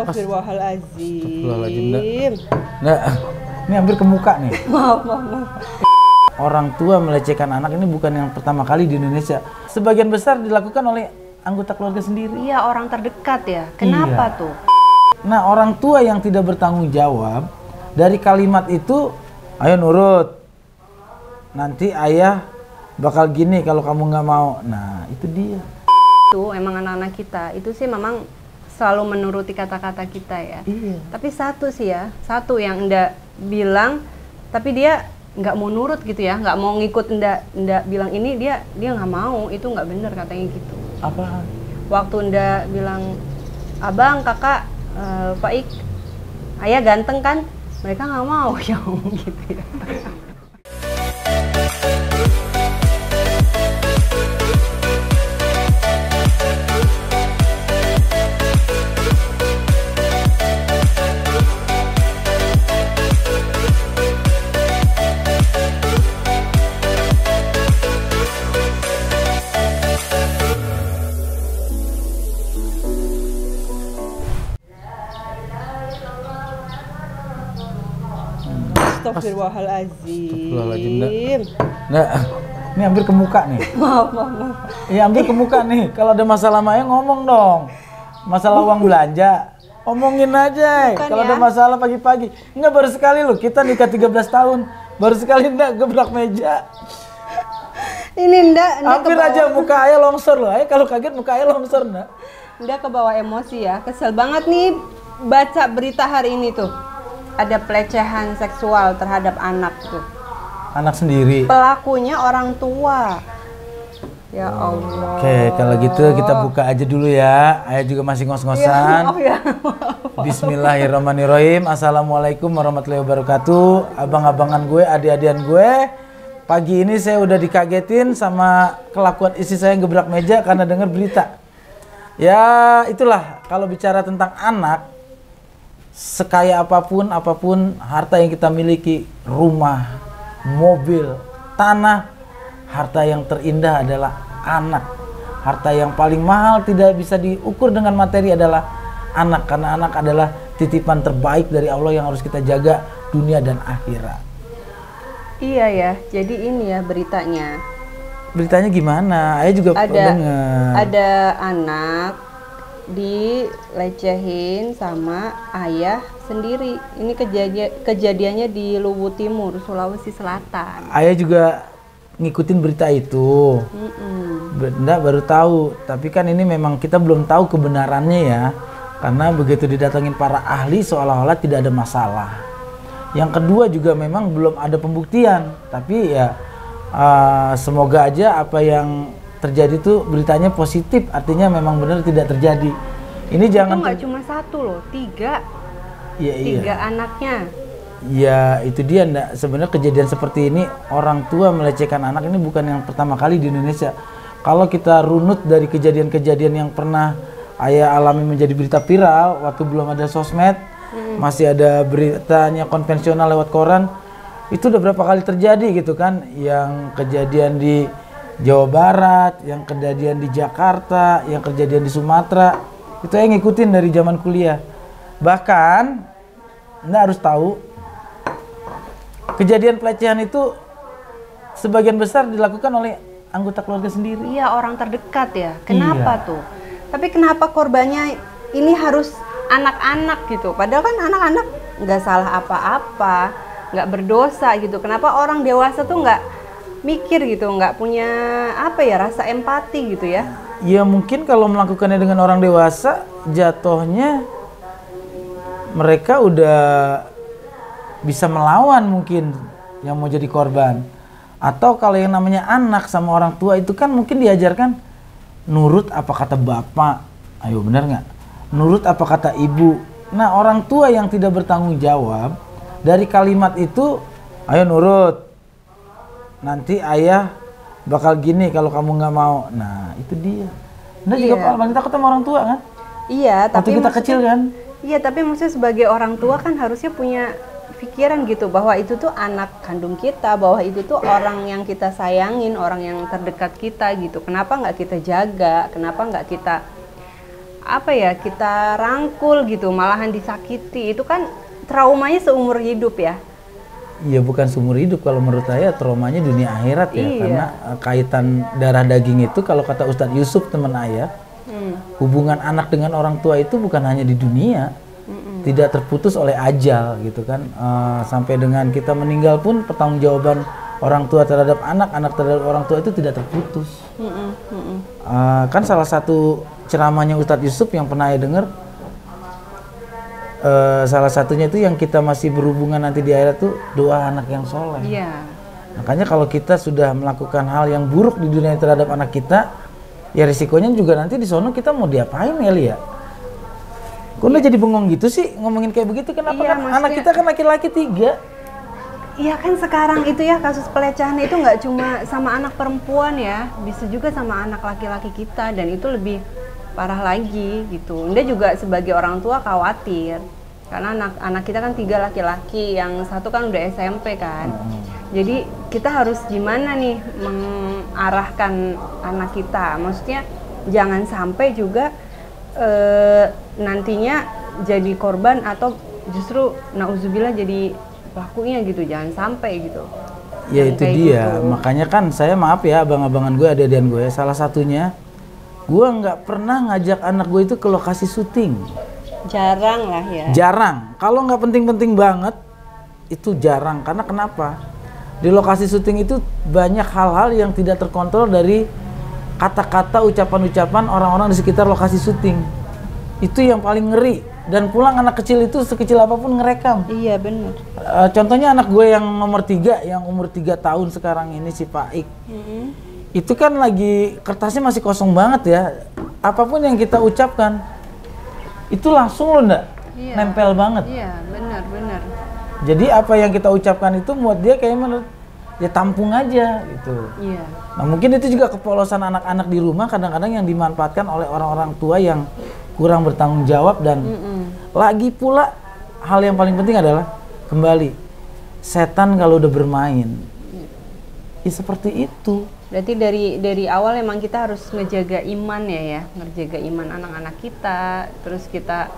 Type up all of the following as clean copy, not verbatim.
Astagfirullahaladzim. Nah, ini hampir ke muka nih. Maaf. Orang tua melecehkan anak ini bukan yang pertama kali di Indonesia. Sebagian besar dilakukan oleh anggota keluarga sendiri. Iya, orang terdekat ya. Kenapa tuh? Nah, orang tua yang tidak bertanggung jawab dari kalimat itu, ayo nurut. Nanti ayah bakal gini kalau kamu nggak mau. Nah, itu dia. Itu emang anak-anak kita itu sih memang selalu menuruti kata-kata kita ya. Iya. Tapi satu yang ndak bilang, tapi dia nggak mau nurut gitu ya, nggak mau ngikut ndak bilang ini, dia nggak mau, itu nggak bener katanya gitu. Apa? Waktu ndak bilang abang, kakak, Pak Ik, ayah ganteng kan, mereka nggak mau ya gitu ya. Astagfirullahaladzim. Nah, ini hampir ke muka nih. Maaf. Iya, hampir ke muka nih. Kalau ada masalah Maya ngomong dong. Masalah uang belanja, omongin aja. Kalau ada masalah pagi-pagi. Enggak, baru sekali loh. Kita nikah 13 tahun. Baru sekali enggak gebrak meja. Ini ndak hampir aja muka ayah longsor loh. Ayah kalau kaget muka ayah longsor enggak? Ndak kebawa emosi ya. Kesel banget nih baca berita hari ini tuh. Ada pelecehan seksual terhadap anak tuh. Anak sendiri. Pelakunya orang tua. Ya Allah. Oke, kalau gitu kita buka aja dulu ya. Ayah juga masih ngos-ngosan. Ya. Bismillahirrahmanirrahim. Assalamualaikum warahmatullahi wabarakatuh. Abang-abangan gue, adik-adian gue. Pagi ini saya udah dikagetin sama kelakuan istri saya yang gebrak meja karena dengar berita. Ya, itulah kalau bicara tentang anak. Sekaya apapun harta yang kita miliki, rumah, mobil, tanah, harta yang terindah adalah anak. Harta yang paling mahal tidak bisa diukur dengan materi adalah anak, karena anak adalah titipan terbaik dari Allah yang harus kita jaga dunia dan akhirat. Iya ya, jadi ini ya beritanya. Beritanya gimana? Ayah juga dengar. Ada anak dilecehin sama ayah sendiri. Ini kejadiannya di Luwu Timur, Sulawesi Selatan. Ayah juga ngikutin berita itu. Benda baru tahu, tapi kan ini memang kita belum tahu kebenarannya ya. Karena begitu didatengin para ahli seolah-olah tidak ada masalah. Yang kedua juga memang belum ada pembuktian, tapi ya semoga aja apa yang terjadi itu beritanya positif, artinya memang benar tidak terjadi. Ini jangan. Itu nggak cuma satu loh, tiga anaknya. Ya itu dia, sebenarnya kejadian seperti ini orang tua melecehkan anak ini bukan yang pertama kali di Indonesia. Kalau kita runut dari kejadian-kejadian yang pernah ayah alami menjadi berita viral waktu belum ada sosmed, masih ada beritanya konvensional lewat koran, itu udah berapa kali terjadi gitu kan, yang kejadian di Jawa Barat, yang kejadian di Jakarta, yang kejadian di Sumatera, itu yang ngikutin dari zaman kuliah. Bahkan, Anda harus tahu, kejadian pelecehan itu sebagian besar dilakukan oleh anggota keluarga sendiri. Iya, orang terdekat ya. Kenapa tuh? Tapi kenapa korbannya ini harus anak-anak gitu? Padahal kan anak-anak nggak salah apa-apa, nggak berdosa gitu. Kenapa orang dewasa tuh nggak mikir gitu, nggak punya rasa empati gitu ya? Ya mungkin kalau melakukannya dengan orang dewasa, jatuhnya mereka udah bisa melawan mungkin yang mau jadi korban. Atau kalau yang namanya anak sama orang tua itu kan mungkin diajarkan nurut apa kata bapak, ayo benar nggak? Nurut apa kata ibu. Nah, orang tua yang tidak bertanggung jawab dari kalimat itu, ayo nurut. Nanti ayah bakal gini kalau kamu nggak mau. Nah, itu dia. Anda juga paling takut sama orang tua kan? Iya, tapi kita kecil kan? Iya, tapi maksudnya sebagai orang tua kan harusnya punya pikiran gitu bahwa itu tuh anak kandung kita, bahwa itu tuh orang yang kita sayangin, orang yang terdekat kita gitu. Kenapa nggak kita jaga? Kenapa nggak kita apa ya, kita rangkul gitu, malahan disakiti, itu kan traumanya seumur hidup ya. Iya, bukan seumur hidup, kalau menurut saya traumanya dunia akhirat ya. Iya. Karena kaitan darah daging itu kalau kata Ustadz Yusuf teman ayah, hubungan anak dengan orang tua itu bukan hanya di dunia, tidak terputus oleh ajal gitu kan. Sampai dengan kita meninggal pun pertanggungjawaban orang tua terhadap anak, anak terhadap orang tua itu tidak terputus. Kan salah satu ceramahnya Ustadz Yusuf yang pernah saya dengar, salah satunya itu yang kita masih berhubungan nanti di akhirat tuh doa anak yang soleh. Iya. Makanya kalau kita sudah melakukan hal yang buruk di dunia terhadap anak kita, ya risikonya juga nanti di sono kita mau diapain ya Lia? Kok udah jadi bengong gitu sih ngomongin kayak begitu? Kenapa? Iya, Kan maksudnya- anak kita kan laki-laki 3. Iya kan sekarang itu ya, kasus pelecehan itu nggak cuma sama anak perempuan ya, bisa juga sama anak laki-laki kita, dan itu lebih parah lagi gitu. Unda juga sebagai orang tua khawatir karena anak kita kan 3 laki-laki, yang satu kan udah SMP kan. Jadi kita harus gimana nih mengarahkan anak kita, maksudnya jangan sampai juga nantinya jadi korban atau justru nauzubillah jadi pelakunya gitu, jangan sampai gitu. Ya itu Kayak dia, gitu. makanya kan saya maaf ya abang-abangan gue, adik-adikan gue, salah satunya gue nggak pernah ngajak anak gue itu ke lokasi syuting. Jarang lah ya. Jarang, kalau nggak penting-penting banget itu jarang. Karena kenapa? Di lokasi syuting itu banyak hal-hal yang tidak terkontrol dari kata-kata, ucapan-ucapan orang-orang di sekitar lokasi syuting. Itu yang paling ngeri. Dan pulang anak kecil itu sekecil apapun ngerekam. Iya benar. Contohnya anak gue yang nomor 3, yang umur 3 tahun sekarang ini, si Paik. Itu kan lagi kertasnya masih kosong banget ya. Apapun yang kita ucapkan itu langsung loh ndak, Iya. nempel banget. Iya benar. Jadi apa yang kita ucapkan itu buat dia kayak menurut ya tampung aja gitu. Iya. Nah mungkin itu juga kepolosan anak-anak di rumah kadang-kadang yang dimanfaatkan oleh orang-orang tua yang kurang bertanggung jawab. Dan lagi pula hal yang paling penting adalah kembali setan kalau udah bermain ya seperti itu. Berarti dari awal emang kita harus ngejaga iman ya, ngejaga iman anak-anak kita, terus kita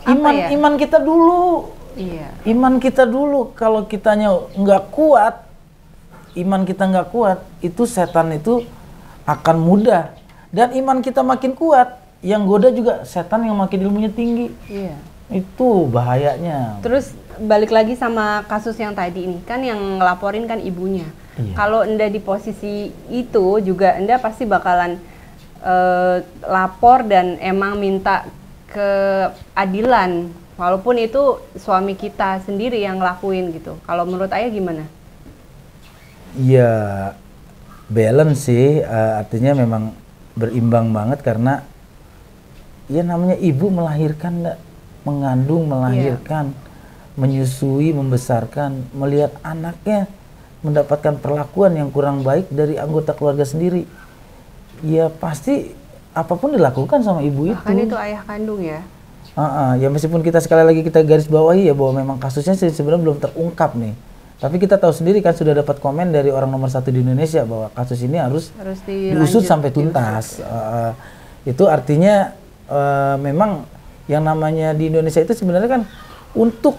Iman kita dulu. Iya. Iman kita dulu. Kalau kitanya nggak kuat, iman kita nggak kuat, itu setan itu akan mudah. Dan iman kita makin kuat, yang goda juga setan yang makin ilmunya tinggi. Iya. Itu bahayanya. Terus balik lagi sama kasus yang tadi ini, kan yang ngelaporin kan ibunya. Iya. Kalau Anda di posisi itu juga Anda pasti bakalan lapor dan emang minta keadilan, walaupun itu suami kita sendiri yang ngelakuin gitu. Kalau menurut Ayah gimana? Ya balance sih, artinya memang berimbang banget karena ya namanya ibu melahirkan, mengandung, melahirkan, menyusui, membesarkan, melihat anaknya mendapatkan perlakuan yang kurang baik dari anggota keluarga sendiri, ya pasti apapun dilakukan sama ibu itu. Bahkan itu ayah kandung ya. Ya meskipun kita sekali lagi kita garis bawahi ya bahwa memang kasusnya sebenarnya belum terungkap nih. Tapi kita tahu sendiri kan sudah dapat komen dari orang nomor 1 di Indonesia bahwa kasus ini harus diusut sampai tuntas. Itu artinya memang yang namanya di Indonesia itu sebenarnya kan untuk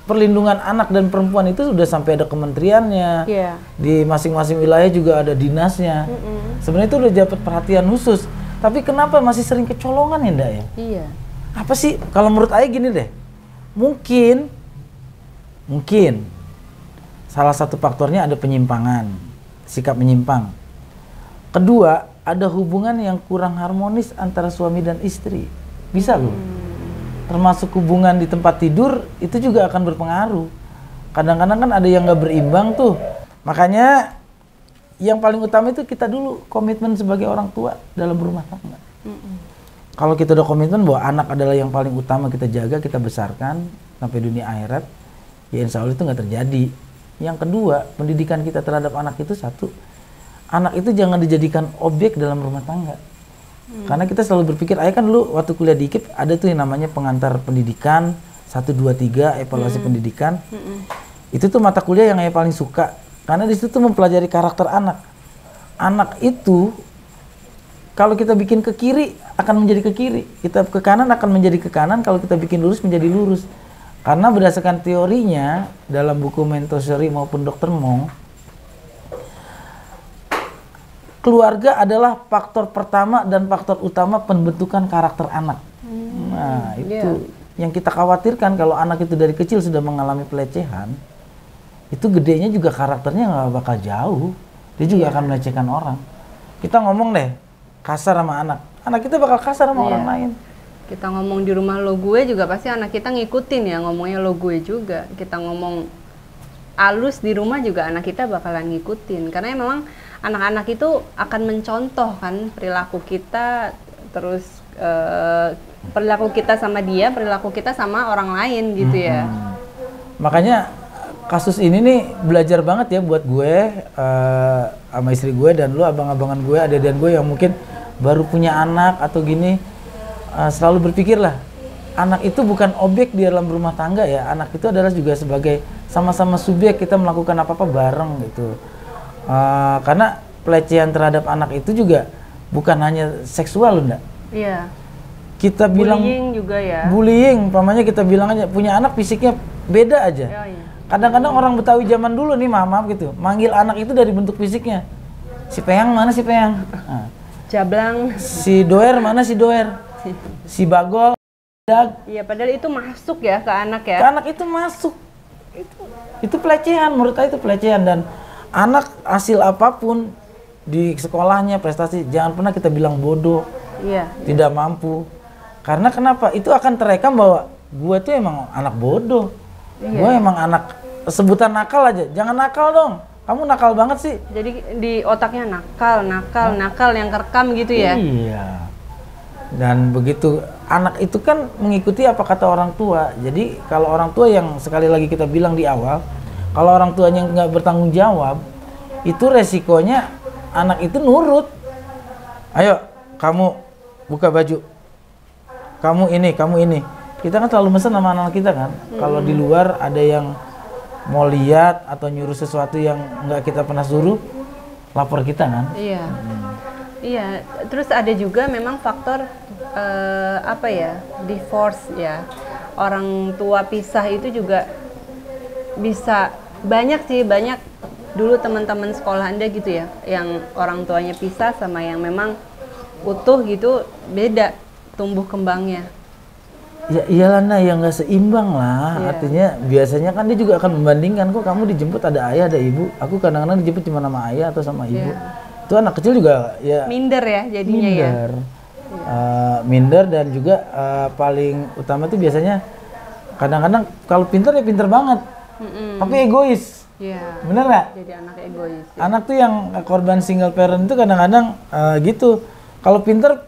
perlindungan anak dan perempuan itu sudah sampai ada kementeriannya. Di masing-masing wilayah juga ada dinasnya. Sebenarnya itu udah dapat perhatian khusus. Tapi kenapa masih sering kecolongan ya Ndak ya? Iya. Apa sih kalau menurut Ayah gini deh, mungkin salah satu faktornya ada penyimpangan, sikap menyimpang. Kedua, ada hubungan yang kurang harmonis antara suami dan istri, bisa loh. Termasuk hubungan di tempat tidur itu juga akan berpengaruh. Kadang-kadang kan ada yang nggak berimbang tuh, makanya yang paling utama itu kita dulu komitmen sebagai orang tua dalam berumah tangga. Kalau kita udah komitmen bahwa anak adalah yang paling utama kita jaga, kita besarkan sampai dunia akhirat, ya insya Allah itu nggak terjadi. Yang kedua, pendidikan kita terhadap anak itu satu, anak itu jangan dijadikan objek dalam rumah tangga. Karena kita selalu berpikir, Ayah kan dulu waktu kuliah di IKIP ada tuh yang namanya pengantar pendidikan 1, 2, 3 evaluasi pendidikan. Itu tuh mata kuliah yang Ayah paling suka karena di situ tuh mempelajari karakter anak. Anak itu kalau kita bikin ke kiri akan menjadi ke kiri, kita ke kanan akan menjadi ke kanan, kalau kita bikin lurus menjadi lurus. Karena berdasarkan teorinya dalam buku Montessori maupun Dr. Monk, keluarga adalah faktor pertama dan faktor utama pembentukan karakter anak. Nah, itu yang kita khawatirkan kalau anak itu dari kecil sudah mengalami pelecehan, itu gedenya juga karakternya nggak bakal jauh. Dia juga akan melecehkan orang. Kita ngomong deh, kasar sama anak kita bakal kasar sama orang lain. Kita ngomong di rumah lo gue juga pasti anak kita ngikutin ya, ngomongnya lo gue juga. Kita ngomong alus di rumah juga anak kita bakalan ngikutin, karena memang anak-anak itu akan mencontoh kan perilaku kita, terus perilaku kita sama dia, perilaku kita sama orang lain gitu ya. Makanya kasus ini nih belajar banget ya buat gue sama istri gue dan lu abang-abangan gue, adik-adikan gue yang mungkin baru punya anak atau gini, selalu berpikirlah anak itu bukan objek di dalam rumah tangga ya, anak itu adalah juga sebagai sama-sama subjek, kita melakukan apa-apa bareng gitu. Karena pelecehan terhadap anak itu juga bukan hanya seksual loh, enggak? Iya. Kita bilang bullying juga ya. Bullying, umpamanya kita bilang aja punya anak fisiknya beda aja. Iya. Kadang-kadang orang Betawi zaman dulu nih, maaf gitu, manggil anak itu dari bentuk fisiknya. Si Peyang mana si Peyang? Nah. Jablang. Si Doer mana si Doer? Si Bagol. Iya, padahal itu masuk ya ke anak ya. Ke anak itu masuk. Itu pelecehan, menurut saya itu pelecehan. Dan anak hasil apapun di sekolahnya, prestasi, jangan pernah kita bilang bodoh, tidak mampu. Karena kenapa? Itu akan terekam bahwa gue tuh emang anak bodoh. Gue emang anak, sebutan nakal aja, jangan nakal dong. Kamu nakal banget sih. Jadi di otaknya nakal yang kerekam gitu ya. Iya. Dan begitu anak itu kan mengikuti apa kata orang tua. Jadi kalau orang tua yang sekali lagi kita bilang di awal, kalau orang tuanya nggak bertanggung jawab, itu resikonya anak itu nurut. Ayo, kamu buka baju. Kamu ini. Kita kan selalu mesen sama anak kita kan. Kalau di luar ada yang mau lihat atau nyuruh sesuatu yang nggak kita pernah suruh, lapor kita kan. Iya. Iya. Terus ada juga memang faktor divorce ya. Orang tua pisah itu juga bisa banyak dulu teman-teman sekolah Anda gitu ya, yang orang tuanya pisah sama yang memang utuh gitu, beda tumbuh kembangnya. Ya iyalah, nah yang nggak seimbang lah. Artinya biasanya kan dia juga akan membandingkan, kok kamu dijemput ada ayah ada ibu, aku kadang-kadang dijemput cuma sama ayah atau sama ibu. Itu anak kecil juga ya minder ya jadinya. Minder dan juga paling utama tuh biasanya kadang-kadang kalau pintar ya pintar banget, tapi egois. Bener nggak? Jadi anak egois. Anak tuh yang korban single parent itu kadang-kadang gitu. Kalau pintar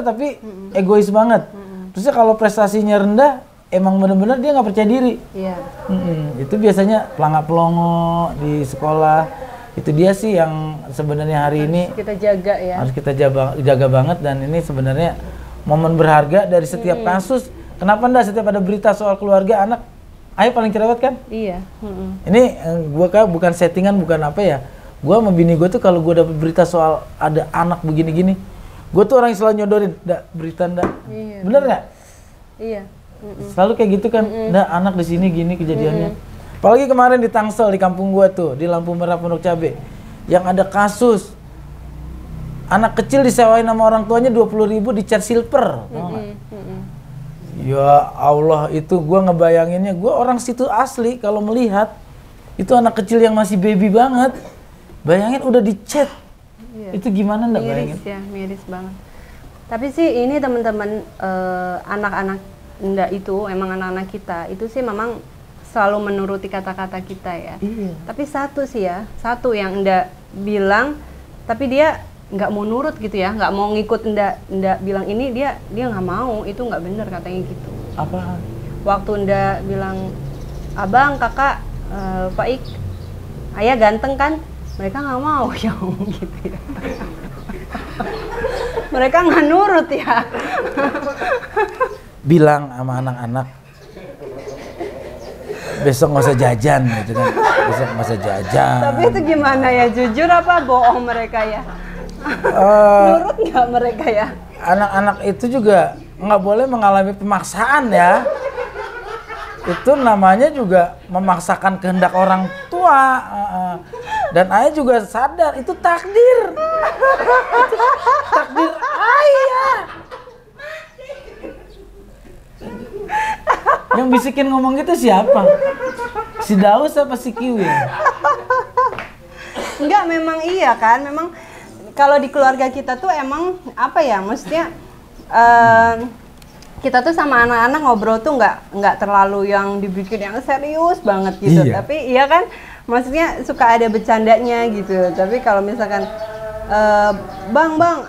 tapi egois banget. Terusnya kalau prestasinya rendah, emang bener-bener dia nggak percaya diri. Itu biasanya pelangak-pelongo di sekolah. Itu dia sih yang sebenarnya hari ini kita jaga ya. Harus kita jaga banget, dan ini sebenarnya momen berharga dari setiap kasus. Kenapa enggak setiap ada berita soal keluarga anak, ayah paling cerewet kan? Iya. Ini gua bukan settingan, bukan apa ya. Gua sama bini gua tuh kalau gua dapet berita soal ada anak begini-gini, gue tuh orang yang selalu nyodorin, berita ndak, bener nggak? Iya. Selalu kayak gitu kan, ndak anak di sini gini kejadiannya. Apalagi kemarin di Tangsel di kampung gue tuh, di Lampu Merah Pondok Cabe, yang ada kasus anak kecil disewain sama orang tuanya 20.000 di cat silver. Ya Allah, itu gue ngebayanginnya, gue orang situ asli kalau melihat itu anak kecil yang masih baby banget, bayangin udah dicat. Itu gimana ndak bayangin? Miris ya, miris banget. Tapi sih ini teman-teman, anak-anak ndak itu emang anak-anak kita itu sih memang selalu menuruti kata-kata kita ya. Tapi satu yang ndak bilang, tapi dia nggak mau nurut gitu ya, nggak mau ngikut ndak bilang ini, dia nggak mau, itu nggak bener katanya gitu. Apa? Waktu ndak bilang, abang, kakak, Pak Ik, ayah ganteng kan? Mereka nggak mau ya gitu ya. Mereka nggak nurut ya. Bilang sama anak-anak, besok nggak usah jajan gitu kan, besok nggak usah jajan. Tapi itu gimana ya, jujur apa bohong mereka ya? Nurut nggak mereka ya? Anak-anak itu juga nggak boleh mengalami pemaksaan ya. Itu namanya juga memaksakan kehendak orang tua. Dan ayah juga sadar itu takdir. Takdir ayah. Yang bisikin ngomong gitu siapa? Si Daus apa si Kiwi? Enggak, memang iya kan, memang kalau di keluarga kita tuh emang apa ya, maksudnya kita tuh sama anak-anak ngobrol tuh nggak terlalu yang dibikin yang serius banget gitu. Iya. Tapi iya kan, maksudnya suka ada bercandanya gitu. Tapi kalau misalkan bang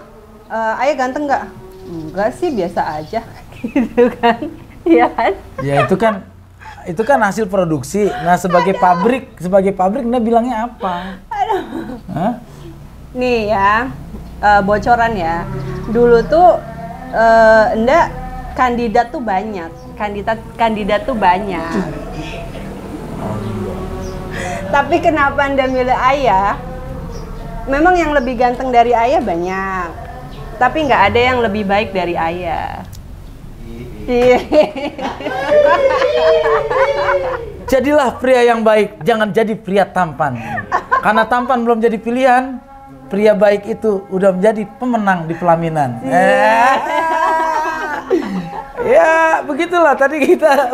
ayah ganteng nggak? Enggak sih, biasa aja gitu kan. Iya kan? Ya itu kan hasil produksi. Nah sebagai pabrik Anda bilangnya apa? Hah? Nih ya, bocoran ya. Dulu tuh Enda kandidat tuh banyak. Kandidat tuh banyak. Tapi kenapa Anda milih ayah? Memang yang lebih ganteng dari ayah banyak. Tapi nggak ada yang lebih baik dari ayah. Iya. Jadilah pria yang baik, jangan jadi pria tampan. Karena tampan belum jadi pilihan, pria baik itu udah menjadi pemenang di pelaminan. Ya, begitulah tadi kita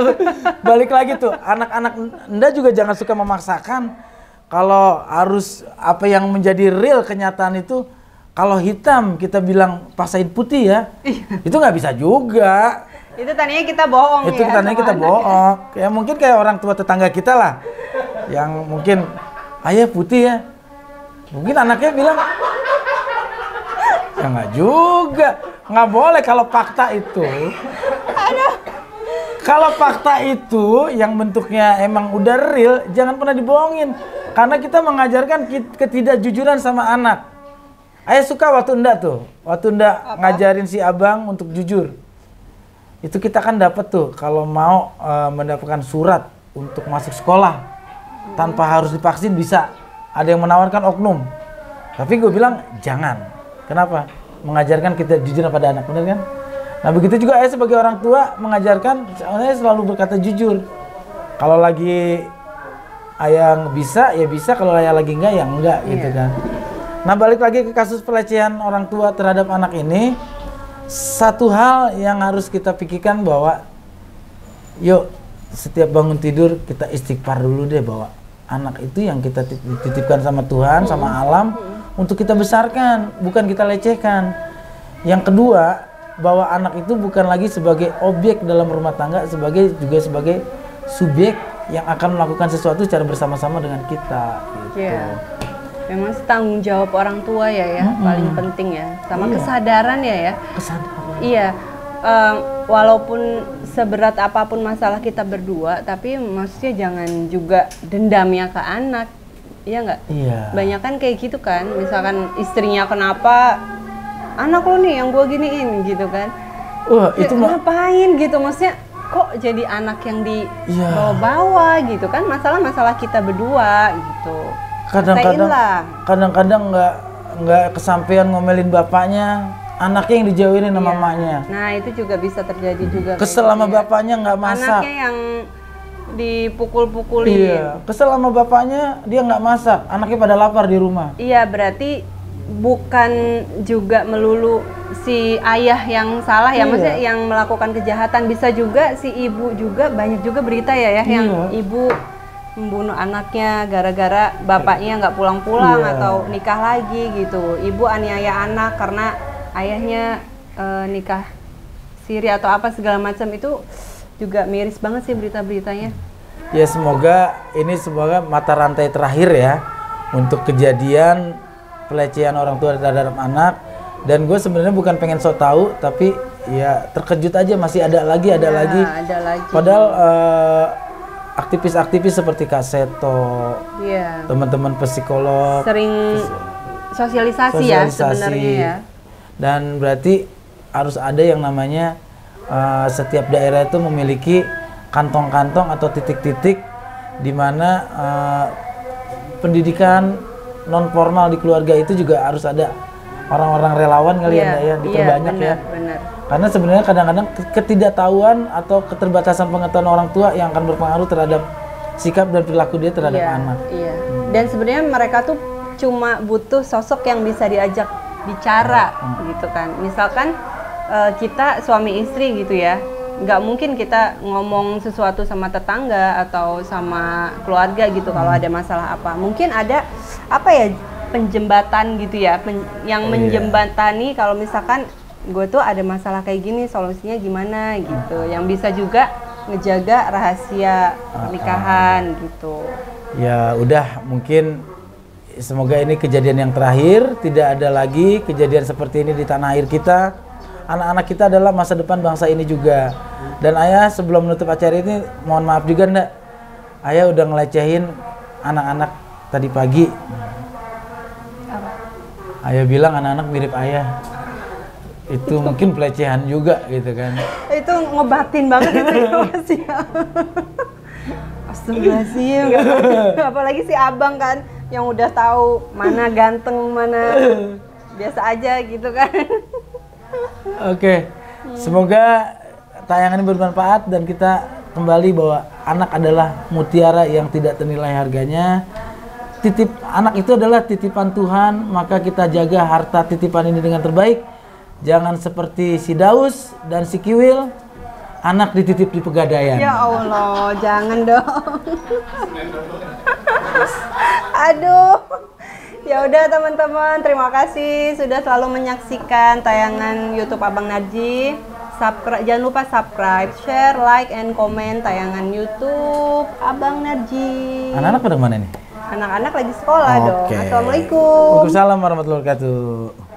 balik lagi tuh. Anak-anak Anda juga jangan suka memaksakan. Kalau harus apa yang menjadi real kenyataan itu, kalau hitam kita bilang paksain putih ya. Itu nggak bisa juga. Itu tadinya kita bohong Itu ya. tadinya kita bohong. Ya mungkin kayak orang tua tetangga kita lah. Yang mungkin ayah putih ya. Mungkin anaknya bilang ya nggak juga. Nggak boleh kalau fakta itu. Kalau fakta itu yang bentuknya emang udah real, jangan pernah dibohongin. Karena kita mengajarkan ketidakjujuran sama anak. Ayah suka waktu Enda ngajarin si abang untuk jujur. Itu kita kan dapat tuh kalau mau mendapatkan surat untuk masuk sekolah tanpa harus divaksin bisa. Ada yang menawarkan oknum. Tapi gue bilang jangan. Kenapa? Mengajarkan kita jujur pada anak, benar kan? Nah begitu juga ayah sebagai orang tua mengajarkan saya selalu berkata jujur. Kalau lagi ayah bisa ya bisa, kalau ayah lagi enggak ya enggak gitu kan. Nah balik lagi ke kasus pelecehan orang tua terhadap anak ini, satu hal yang harus kita pikirkan bahwa yuk setiap bangun tidur kita istighfar dulu deh bahwa anak itu yang kita titipkan sama Tuhan, sama alam untuk kita besarkan, bukan kita lecehkan. Yang kedua, bahwa anak itu bukan lagi sebagai objek dalam rumah tangga, juga sebagai subjek yang akan melakukan sesuatu secara bersama-sama dengan kita gitu. Iya. Memang tanggung jawab orang tua ya paling penting ya, sama kesadaran ya. Kesadaran. Iya. Walaupun seberat apapun masalah kita berdua, tapi maksudnya jangan juga dendamnya ke anak. Iya nggak? Iya. Banyak kan kayak gitu kan, misalkan istrinya kenapa, anak lo nih yang gue giniin gitu kan. Wah itu ngapain gitu, maksudnya kok jadi anak yang dibawa-bawa gitu kan, masalah-masalah kita berdua gitu. Kadang-kadang nggak kesampean ngomelin bapaknya, anaknya yang dijauhin sama mamanya. Nah itu juga bisa terjadi juga. Kesel sama bapaknya nggak masak. Anaknya yang dipukul-pukulin. Iya, kesel sama bapaknya dia nggak masak, anaknya pada lapar di rumah. Iya, berarti bukan juga melulu si ayah yang salah ya, maksudnya yang melakukan kejahatan, bisa juga si ibu juga. Banyak juga berita ya yang ibu membunuh anaknya gara-gara bapaknya nggak pulang-pulang atau nikah lagi gitu. Ibu aniaya anak karena ayahnya nikah siri atau apa segala macam. Itu juga miris banget sih berita-beritanya. Ya semoga mata rantai terakhir ya untuk kejadian pelecehan orang tua terhadap anak. Dan gue sebenarnya bukan pengen sok tahu, tapi ya terkejut aja masih ada lagi. Padahal aktivis-aktivis seperti Kak Seto, teman-teman psikolog sering sosialisasi ya sebenarnya ya. Dan berarti harus ada yang namanya setiap daerah itu memiliki kantong-kantong atau titik-titik di mana pendidikan non formal di keluarga itu juga harus ada orang-orang relawan kali ya, diperbanyak benar, ya. Benar. Karena sebenarnya kadang-kadang ketidaktahuan atau keterbatasan pengetahuan orang tua yang akan berpengaruh terhadap sikap dan perilaku dia terhadap anak. Iya. Dan sebenarnya mereka tuh cuma butuh sosok yang bisa diajak bicara gitu kan. Misalkan kita suami istri gitu ya, nggak mungkin kita ngomong sesuatu sama tetangga atau sama keluarga gitu kalau ada masalah apa. Mungkin ada apa ya, penjembatan gitu ya, yang menjembatani kalau misalkan gue tuh ada masalah kayak gini, solusinya gimana gitu, yang bisa juga ngejaga rahasia pernikahan gitu. Ya udah, mungkin semoga ini kejadian yang terakhir, tidak ada lagi kejadian seperti ini di tanah air kita. Anak-anak kita adalah masa depan bangsa ini juga. Dan ayah sebelum menutup acara ini, mohon maaf juga ndak, ayah udah ngelecehin anak-anak tadi pagi. Ayah bilang anak-anak mirip ayah. Itu mungkin pelecehan juga gitu kan. Itu ngebatin banget itu masih. Astagfirullahaladzim. Apalagi si abang kan yang udah tahu mana ganteng, mana biasa aja gitu kan. Oke. Semoga tayangan ini bermanfaat dan kita kembali bahwa anak adalah mutiara yang tidak ternilai harganya. Anak itu adalah titipan Tuhan, maka kita jaga harta titipan ini dengan terbaik. Jangan seperti si Daus dan si Kiwil, anak dititip di Pegadaian. Ya Allah, jangan dong. Aduh. Ya udah teman-teman, terima kasih sudah selalu menyaksikan tayangan YouTube Abang Narji. Jangan lupa subscribe, share, like, and comment tayangan YouTube Abang Narji. Anak-anak pada mana nih? Anak-anak lagi sekolah dong. Assalamualaikum. Waalaikumsalam warahmatullahi wabarakatuh.